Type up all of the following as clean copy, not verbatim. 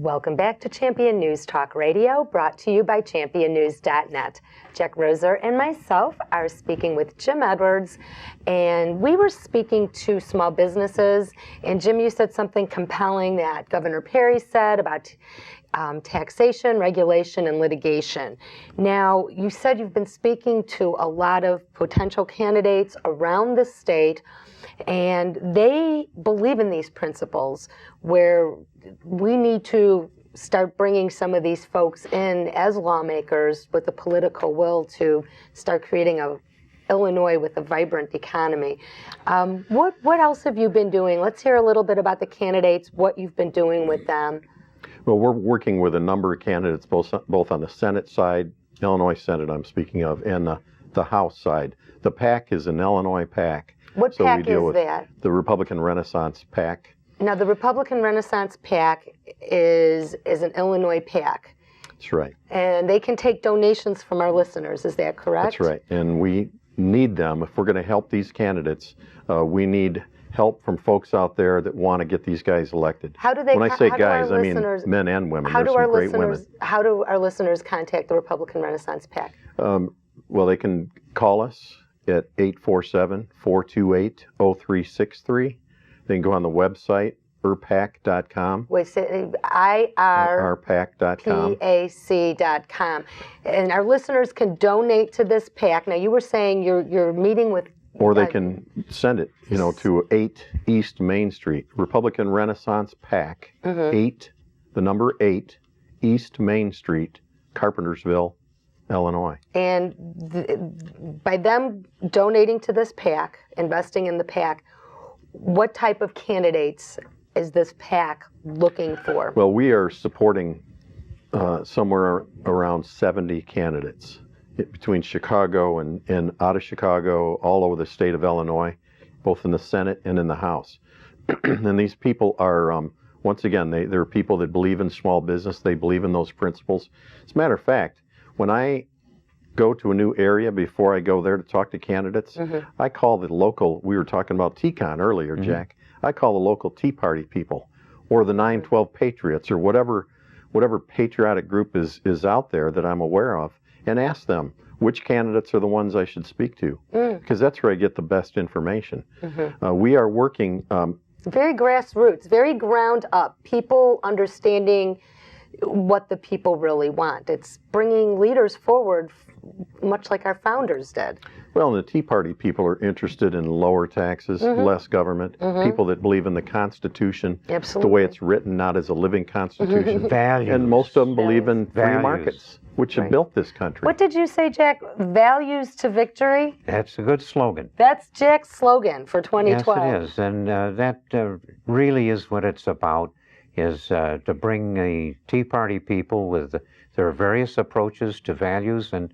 Welcome back to Champion News Talk Radio, brought to you by championnews.net. Jack Roser and myself are speaking with Jim Edwards, and we were speaking to small businesses. And Jim, you said something compelling that Governor Perry said about taxation, regulation, and litigation. Now, you said you've been speaking to a lot of potential candidates around the state, and they believe in these principles where we need to start bringing some of these folks in as lawmakers with the political will to start creating a Illinois with a vibrant economy. What else have you been doing? Let's hear a little bit about the candidates, what you've been doing with them. Well, we're working with a number of candidates, both on the Senate side, Illinois Senate I'm speaking of, and the House side. The PAC is an Illinois PAC. What so PAC we deal is with that? The Republican Renaissance PAC. Now, the Republican Renaissance PAC is an Illinois PAC. That's right. And they can take donations from our listeners, is that correct? That's right. And we need them. If we're going to help these candidates, we need help from folks out there that want to get these guys elected. How do they? When I say guys, I mean men and women. There's some great women. How do our listeners contact the Republican Renaissance PAC? Well, they can call us at 847-428-0363. They can go on the website, irpac.com. Wait, say irpac.com. PAC.com. And our listeners can donate to this PAC. Now, you were saying you're meeting with... Or they can send it, to 8 East Main Street, Republican Renaissance PAC, 8, the number 8, East Main Street, Carpentersville, Illinois. And by them donating to this PAC, investing in the PAC, what type of candidates is this PAC looking for? Well, we are supporting somewhere around 70 candidates between Chicago and out of Chicago, all over the state of Illinois, both in the Senate and in the House. And these people are, once again, they're people that believe in small business. They believe in those principles. As a matter of fact, when I go to a new area, before I go there to talk to candidates, I call the local, we were talking about T-Con earlier, Jack, I call the local Tea Party people, or the 912 Patriots, or whatever patriotic group is out there that I'm aware of, and ask them which candidates are the ones I should speak to, because that's where I get the best information. We are working... very grassroots, very ground up, people understanding what the people really want. It's bringing leaders forward, much like our founders did. Well, the Tea Party people are interested in lower taxes, less government, people that believe in the Constitution, the way it's written, not as a living Constitution. Values. And most of them believe in free markets, which have built this country. What did you say, Jack? Values to victory? That's a good slogan. That's Jack's slogan for 2012. Yes, it is. And that really is what it's about, is to bring the Tea Party people with their various approaches to values and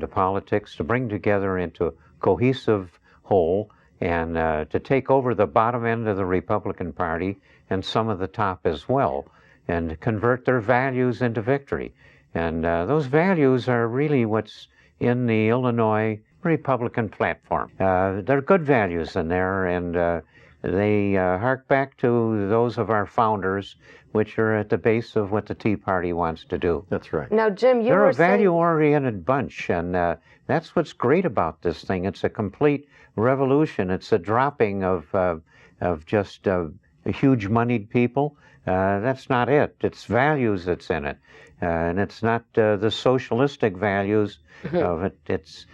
to politics, to bring together into a cohesive whole, and to take over the bottom end of the Republican Party and some of the top as well, and convert their values into victory. And those values are really what's in the Illinois Republican platform. They're good values in there, and they hark back to those of our founders, which are at the base of what the Tea Party wants to do. That's right. Now, Jim, They're a value-oriented bunch, and that's what's great about this thing. It's a complete revolution. It's a dropping of just huge moneyed people. That's not it. It's values that's in it. And it's not the socialistic values of it. It's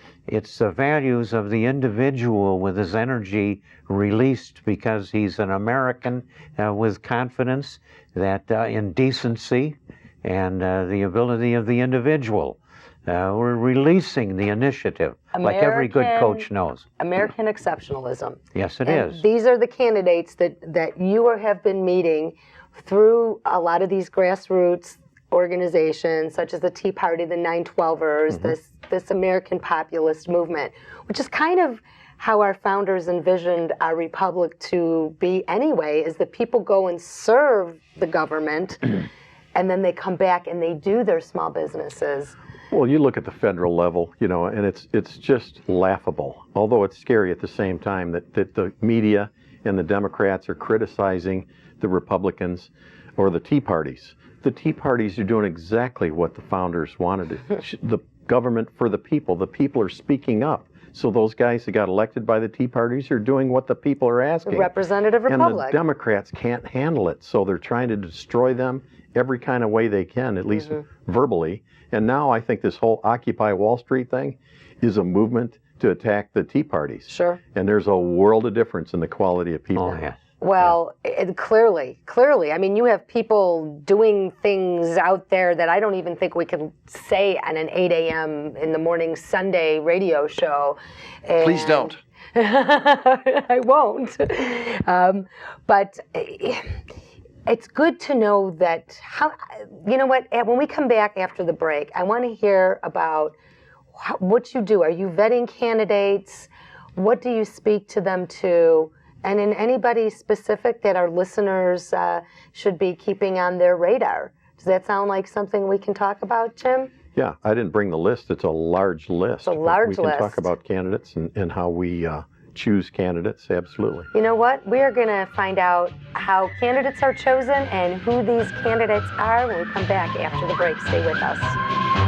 the values of the individual with his energy released because he's an American with confidence, that in decency and the ability of the individual. We're releasing the initiative, like every good coach knows. American exceptionalism. Yes, it is. These are the candidates that you have been meeting through a lot of these grassroots organizations, such as the Tea Party, the 912ers, this American populist movement, which is kind of how our founders envisioned our republic to be anyway, is that people go and serve the government, and then they come back and they do their small businesses. Well, you look at the federal level, and it's just laughable, although it's scary at the same time that the media and the Democrats are criticizing the Republicans. or the Tea Parties. The Tea Parties are doing exactly what the founders wanted. The government for the people. The people are speaking up. So those guys that got elected by the Tea Parties are doing what the people are asking. Representative Republic. And the Democrats can't handle it, so they're trying to destroy them every kind of way they can, at least verbally. And now I think this whole Occupy Wall Street thing is a movement to attack the Tea Parties. Sure. And there's a world of difference in the quality of people. Oh, yeah. Well, clearly. I mean, you have people doing things out there that I don't even think we can say on an 8 a.m. in the morning Sunday radio show. And Please don't. I won't. But it's good to know that, you know what, when we come back after the break, I want to hear about what you do. Are you vetting candidates? What do you speak to them to? And in anybody specific that our listeners should be keeping on their radar. Does that sound like something we can talk about, Jim? Yeah, I didn't bring the list. It's a large list. It's a large list. We can talk about candidates and how we choose candidates, absolutely. You know what? We are going to find out how candidates are chosen and who these candidates are when we come back after the break. Stay with us.